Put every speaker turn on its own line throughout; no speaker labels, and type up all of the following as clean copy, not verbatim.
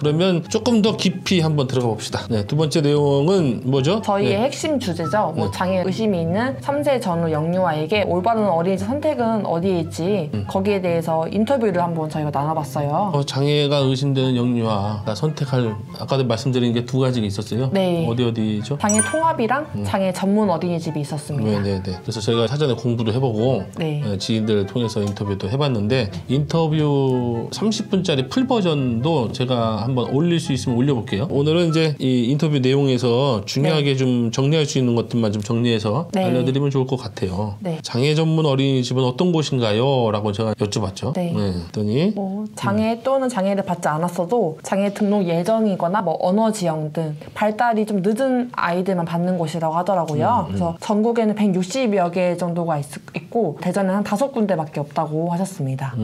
그러면 조금 더 깊이 한번 들어가 봅시다. 네, 두 번째 내용은 뭐죠?
저희의
네.
핵심 주제죠. 뭐 장애 의심이 있는 3세 전후 영유아에게 올바른 어린이집 선택은 어디일지 거기에 대해서 인터뷰를 한번 저희가 나눠봤어요.
장애가 의심되는 영유아 선택할 아까도 말씀드린 게 두 가지가 있었어요.
네.
어디죠?
장애 통합이랑 장애 전문 어린이집이 있었습니다.
네네네. 그래서 저희가 사전에 공부도 해보고
네.
지인들을 통해서 인터뷰도 해봤는데 인터뷰 30분짜리 풀 버전도 제가 한번 올릴 수 있으면 올려볼게요. 오늘은 이제 이 인터뷰 내용에서 중요하게 좀 정리할 수 있는 것들만 좀 정리해서 알려드리면 좋을 것 같아요. 장애 전문 어린이집은 어떤 곳인가요? 라고 제가 여쭤봤죠. 그랬더니
뭐 장애 또는 장애를 받지 않았어도 장애 등록 예정이거나 뭐 언어 지형 등 발달이 좀 늦은 아이들만 받는 곳이라고 하더라고요. 그래서 전국에는 160여 개 정도가 있고 대전에는 한 5군데밖에 없다고 하셨습니다.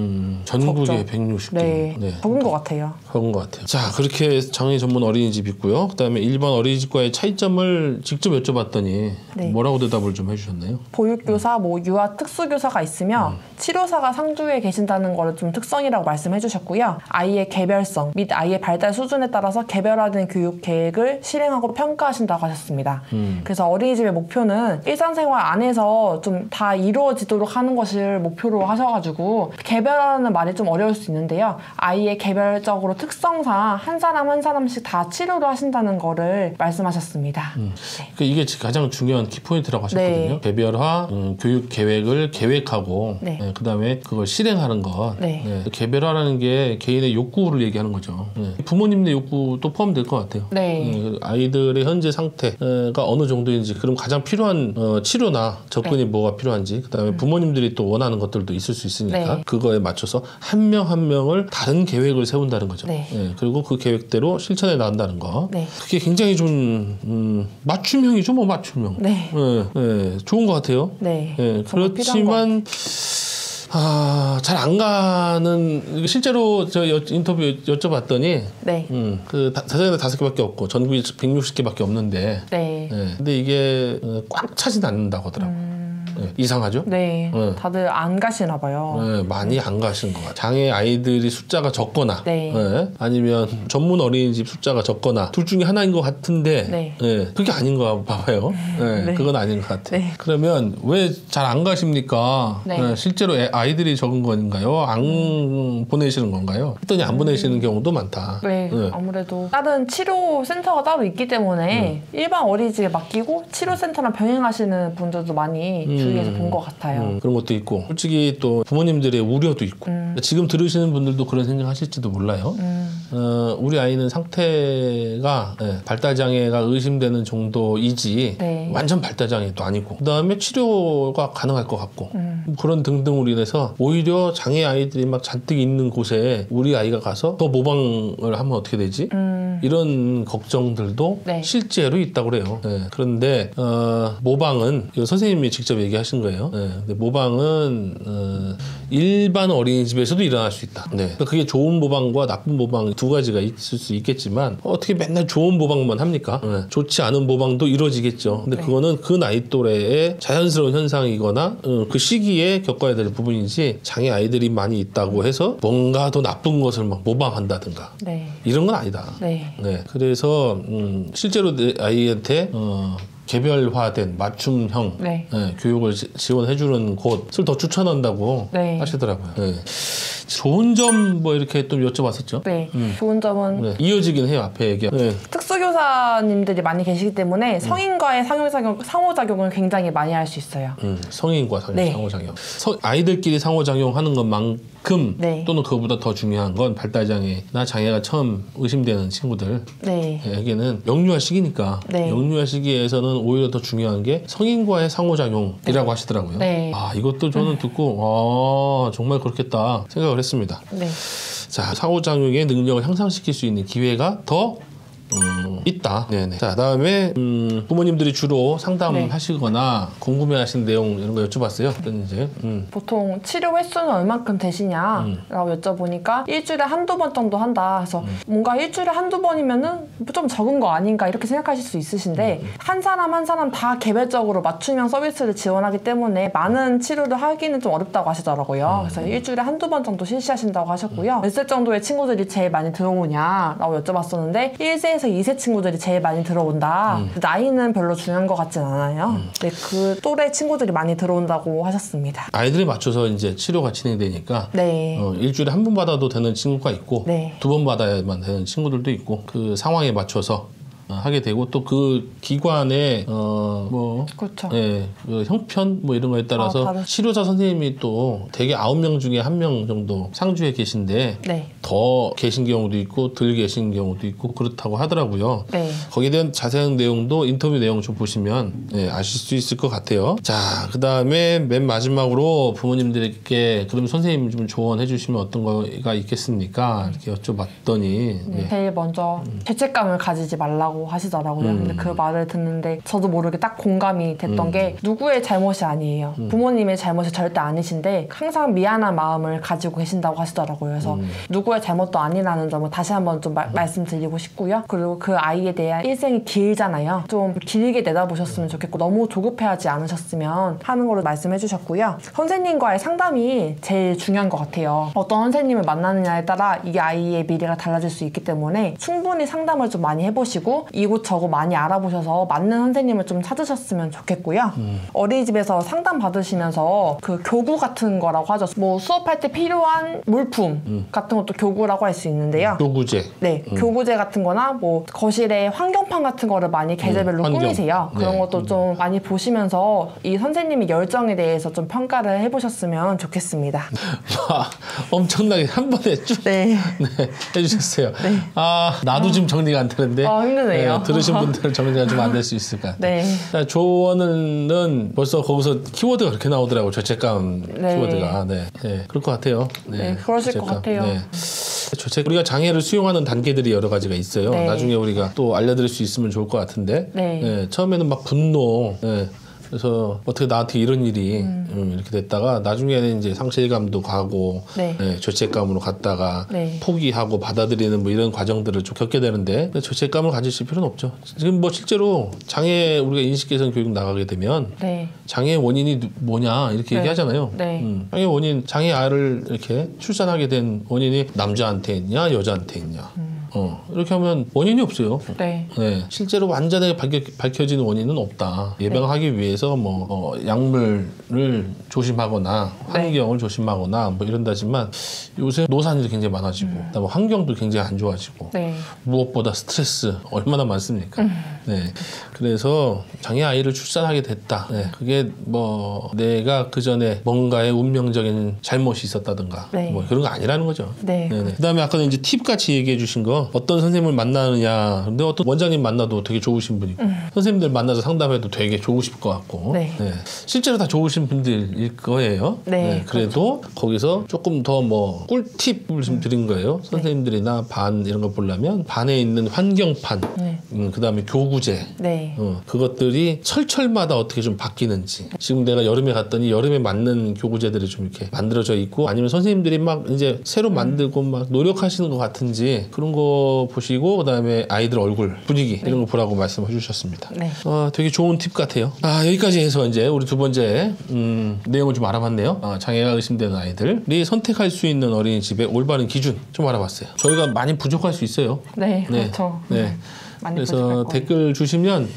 전국에 160개.
네. 적은 것 같아요.
적은 것 같아요. 자, 그렇게 장애 전문 어린이집 있고요. 그다음에 일반 어린이집과의 차이점을 직접 여쭤봤더니 뭐라고 대답을 좀 해주셨나요?
보육교사, 뭐 유아 특수교사가 있으며 치료사가 상주에 계신다는 거를 좀 특성이라고 말씀해 주셨고요. 아이의 개별성 및 아이의 발달 수준에 따라서 개별화된 교육 계획을 실행하고 평가하신다고 하셨습니다. 그래서 어린이집의 목표는 일상생활 안에서 좀 다 이루어지도록 하는 것을 목표로 하셔가지고 개별화라는 말이 좀 어려울 수 있는데요. 아이의 개별적으로 특성상 한 사람 한 사람씩 다 치료를 하신다는 거를 말씀하셨습니다.
그러니까 이게 가장 중요한 키포인트라고 하셨거든요. 개별화, 교육 계획을 계획하고 그다음에 그걸 실행하는 것. 개별화라는 게 개인의 욕구를 얘기하는 거죠. 부모님의 욕구도 포함될 것 같아요. 아이들의 현재 상태가 어느 정도인지 그럼 가장 필요한 치료나 접근이 뭐가 필요한지 그다음에 부모님들이 또 원하는 것들도 있을 수 있으니까 그거에 맞춰서 한 명 한 명을 다른 계획을 세운다는 거죠. 그리고 그 계획대로 실천해 나간다는 거. 그게 굉장히 좀 맞춤형이죠. 뭐 맞춤형. 좋은 것 같아요. 그렇지만 잘 안 가는 실제로 저 인터뷰 여쭤봤더니 그 대전에 5개밖에 없고 전국에 160개밖에 없는데 근데 이게 꽉 차진 않는다고 하더라고요. 이상하죠?
다들 안 가시나 봐요.
많이 안 가시는 것 같아요. 장애 아이들이 숫자가 적거나 아니면 전문 어린이집 숫자가 적거나 둘 중에 하나인 것 같은데 그게 아닌 거 봐봐요. 그건 아닌 것 같아요. 그러면 왜 잘 안 가십니까? 실제로 아이들이 적은 건가요? 안 보내시는 건가요? 했더니 안 보내시는 경우도 많다.
아무래도 다른 치료센터가 따로 있기 때문에 일반 어린이집에 맡기고 치료센터랑 병행하시는 분들도 많이 주위에서 본 것 같아요.
그런 것도 있고 솔직히 또 부모님들의 우려도 있고 지금 들으시는 분들도 그런 생각하실지도 몰라요. 우리 아이는 상태가 발달장애가 의심되는 정도이지 완전 발달장애도 아니고 그 다음에 치료가 가능할 것 같고 그런 등등으로 인해서 오히려 장애 아이들이 막 잔뜩 있는 곳에 우리 아이가 가서 더 모방을 하면 어떻게 되지? 이런 걱정들도 실제로 있다고 그래요. 그런데 모방은 선생님이 직접 얘기하신 거예요. 근데 모방은 일반 어린이집에서도 일어날 수 있다. 그러니까 그게 좋은 모방과 나쁜 모방 두 가지가 있을 수 있겠지만 어떻게 맨날 좋은 모방만 합니까? 좋지 않은 모방도 이루어지겠죠. 근데 그거는 그 나이 또래의 자연스러운 현상이거나 그 시기에 겪어야 될 부분이지 장애 아이들이 많이 있다고 해서 뭔가 더 나쁜 것을 막 모방한다든가 이런 건 아니다. 그래서 실제로 내 아이한테 개별화된 맞춤형 교육을 지원해주는 곳을 더 추천한다고 하시더라고요. 좋은 점 뭐 이렇게 또 여쭤봤었죠.
좋은 점은
이어지긴 해요. 앞에 얘기.
특수교사님들이 많이 계시기 때문에 성인과의 상호작용을 굉장히 많이 할 수 있어요.
성인과 상호작용. 아이들끼리 상호작용하는 것만큼 또는 그거보다 더 중요한 건 발달장애나 장애가 처음 의심되는 친구들에게는 영유아 시기니까 영유아 시기에서는 오히려 더 중요한 게 성인과의 상호작용이라고 하시더라고요. 이것도 저는 듣고 정말 그렇겠다 생각을 했습니다. 자, 상호작용의 능력을 향상시킬 수 있는 기회가 더 있다. 네네. 자, 다음에 부모님들이 주로
네.
상담하시거나 궁금해하시는 내용 이런 거 여쭤봤어요. 어떤 이제
보통 치료 횟수는 얼만큼 되시냐라고 여쭤보니까 일주일에 한두 번 정도 한다. 그래서 뭔가 일주일에 한두 번이면은 좀 적은 거 아닌가 이렇게 생각하실 수 있으신데 한 사람 한 사람 다 개별적으로 맞춤형 서비스를 지원하기 때문에 많은 치료를 하기는 좀 어렵다고 하시더라고요. 그래서 일주일에 한두 번 정도 실시하신다고 하셨고요. 몇 세 정도의 친구들이 제일 많이 들어오냐라고 여쭤봤었는데 1세에서 2세 친구들이 제일 많이 들어온다. 나이는 별로 중요한 것 같진 않아요. 네, 그 또래 친구들이 많이 들어온다고 하셨습니다.
아이들에 맞춰서 이제 치료가 진행되니까
네.
일주일에 한 번 받아도 되는 친구가 있고
네.
2번 받아야만 되는 친구들도 있고 그 상황에 맞춰서 하게 되고 또 그 기관의
그렇죠.
예, 그 형편 뭐 이런 거에 따라서
다르죠.
치료사 선생님이 또 되게 9명 중에 1명 정도 상주에 계신데
네.
더 계신 경우도 있고 덜 계신 경우도 있고 그렇다고 하더라고요.
네.
거기에 대한 자세한 내용도 인터뷰 내용 좀 보시면 아실 수 있을 것 같아요. 자, 그 다음에 맨 마지막으로 부모님들께 그럼 선생님 좀 조언해 주시면 어떤 거가 있겠습니까? 이렇게 여쭤봤더니
제일 먼저 죄책감을 가지지 말라고 하시더라고요. 근데 그 말을 듣는데 저도 모르게 딱 공감이 됐던 게 누구의 잘못이 아니에요. 부모님의 잘못이 절대 아니신데 항상 미안한 마음을 가지고 계신다고 하시더라고요. 그래서 누구의 잘못도 아니라는 점을 다시 한번 좀 말씀드리고 싶고요. 그리고 그 아이에 대한 일생이 길잖아요. 좀 길게 내다보셨으면 좋겠고 너무 조급해하지 않으셨으면 하는 걸로 말씀해 주셨고요. 선생님과의 상담이 제일 중요한 것 같아요. 어떤 선생님을 만나느냐에 따라 이 아이의 미래가 달라질 수 있기 때문에 충분히 상담을 좀 많이 해보시고 이곳저곳 많이 알아보셔서 맞는 선생님을 좀 찾으셨으면 좋겠고요. 어린이집에서 상담 받으시면서 그 교구 같은 거라고 하죠. 뭐 수업할 때 필요한 물품 같은 것도 교구라고 할 수 있는데요.
교구제.
네, 교구제 같은 거나 뭐 거실에 환경판 같은 거를 많이 계절별로
환경.
꾸미세요. 그런
네.
것도 좀 많이 보시면서 이 선생님의 열정에 대해서 좀 평가를 해보셨으면 좋겠습니다.
엄청나게 한 번에 쭉
네.
해주셨어요. 나도 지금 정리가 안 되는데
힘드네요.
들으신 분들은 정리가 좀 안 될 수 있을 것 같아요.
네.
자, 조언은 벌써 거기서 키워드가 그렇게 나오더라고요. 죄책감
네.
키워드가. 네. 그럴 것 같아요.
네, 그러실 것 같아요.
우리가 장애를 수용하는 단계들이 여러 가지가 있어요.
네.
나중에 우리가 또 알려드릴 수 있으면 좋을 것 같은데
네.
처음에는 막 분노 그래서 어떻게 나한테 이런 일이 이렇게 됐다가 나중에는 이제 상실감도 가고
네.
죄책감으로 갔다가
네.
포기하고 받아들이는 뭐 이런 과정들을 좀 겪게 되는데 죄책감을 가지실 필요는 없죠. 지금 뭐 실제로 장애 우리가 인식 개선 교육 나가게 되면
네.
장애 원인이 뭐냐 이렇게 얘기하잖아요.
네.
장애 원인, 장애 아이를 이렇게 출산하게 된 원인이 남자한테 있냐 여자한테 있냐 이렇게 하면 원인이 없어요.
네.
실제로 완전하게 밝혀지는 원인은 없다. 예방하기 위해서 뭐 약물을 조심하거나 환경을 조심하거나 뭐 이런다지만 요새 노산이 굉장히 많아지고 그다음에 환경도 굉장히 안 좋아지고
네.
무엇보다 스트레스 얼마나 많습니까? 그래서 장애 아이를 출산하게 됐다. 그게 뭐 내가 그 전에 뭔가의 운명적인 잘못이 있었다든가 뭐 그런 거 아니라는 거죠. 그다음에 아까는 이제 팁 같이 얘기해 주신 거 어떤 선생님을 만나느냐. 근데 어떤 원장님 만나도 되게 좋으신 분이고 선생님들 만나서 상담해도 되게 좋으실 것 같고 실제로 다 좋으신 분들일 거예요. 그래도 거기서 조금 더 뭐 꿀팁을 좀 드린 거예요. 선생님들이나 반 이런 거 보려면 반에 있는 환경판 그다음에 교구제 그것들이 철철마다 어떻게 좀 바뀌는지 지금 내가 여름에 갔더니 여름에 맞는 교구제들이 좀 이렇게 만들어져 있고 아니면 선생님들이 막 이제 새로 만들고 막 노력하시는 것 같은지 그런 거 보시고 그다음에 아이들 얼굴 분위기 이런 거 보라고 말씀해 주셨습니다. 되게 좋은 팁 같아요. 여기까지 해서 이제 우리 두 번째 내용을 좀 알아봤네요. 장애가 의심되는 아이들이 선택할 수 있는 어린이집의 올바른 기준 좀 알아봤어요. 저희가 많이 부족할 수 있어요.
그렇죠. 많이
그래서
부족할
댓글 주시면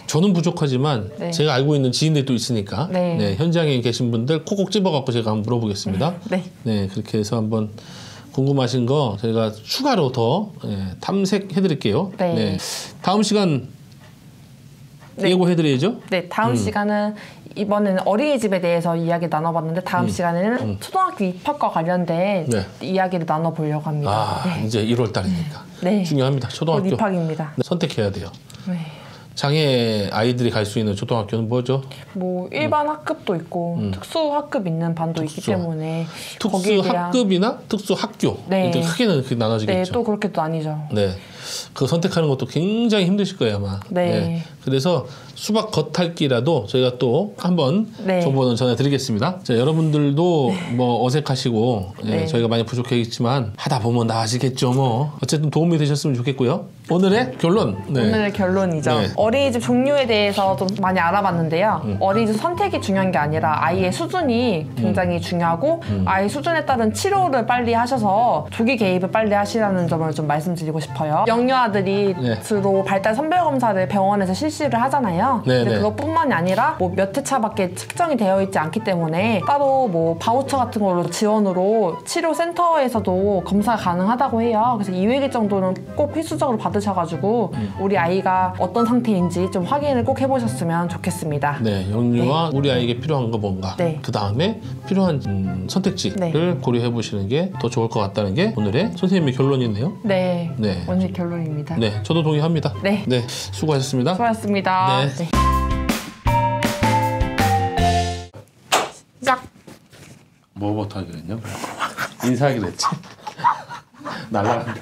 저는 부족하지만 제가 알고 있는 지인들이 또 있으니까 현장에 계신 분들 콕콕 집어갖고 제가 한번 물어보겠습니다. 그렇게 해서 한번 궁금하신 거 저희가 추가로 더 탐색해드릴게요. 다음 시간 예고해드려야죠?
다음 시간은 이번에는 어린이집에 대해서 이야기 나눠봤는데 다음 시간에는 초등학교 입학과 관련된 이야기를 나눠보려고 합니다.
이제 1월 달이니까 중요합니다. 초등학교
곧 입학입니다.
선택해야 돼요. 장애 아이들이 갈 수 있는 초등학교는 뭐죠?
뭐 일반 학급도 있고 특수 학급 있는 반도 있기 때문에
특수
거기에 대한
학급이나 특수 학교
네.
이렇게 크게는 그렇게 나눠지겠죠.
네, 또 그렇게 또 아니죠.
네. 그 선택하는 것도 굉장히 힘드실 거예요, 아마.
네.
그래서 수박 겉핥기라도 저희가 또 한번
네.
정보는 전해드리겠습니다. 자, 여러분들도 뭐 어색하시고
네.
저희가 많이 부족하겠지만 하다 보면 나아지겠죠, 뭐. 어쨌든 도움이 되셨으면 좋겠고요. 오늘의 결론. 네.
오늘의 결론이죠.
네.
어린이집 종류에 대해서 좀 많이 알아봤는데요. 어린이집 선택이 중요한 게 아니라 아이의 수준이 굉장히 중요하고 아이 수준에 따른 치료를 빨리 하셔서 조기 개입을 빨리 하시라는 점을 좀 말씀드리고 싶어요. 영유아들이
네.
주로 발달 선별 검사를 병원에서 실시를 하잖아요.
네,
근데
네.
그것뿐만이 아니라 뭐 몇 회차밖에 측정이 되어 있지 않기 때문에 따로 뭐 바우처 같은 걸로 지원으로 치료센터에서도 검사 가능하다고 해요. 그래서 2회기 정도는 꼭 필수적으로 받으셔가지고 우리 아이가 어떤 상태인지 좀 확인을 꼭 해보셨으면 좋겠습니다.
네, 영유아 우리 아이에게 필요한 거 뭔가.
네.
그 다음에 필요한 선택지를
네.
고려해 보시는 게 더 좋을 것 같다는 게 오늘의 선생님의 결론이네요.
네,
네.
오늘 결론입니다.
네, 저도 동의합니다.
네.
수고하셨습니다.
수고하셨습니다.
네.
시작.
뭐부터 하기로 했냐? 인사하기로 했지. 날라간다.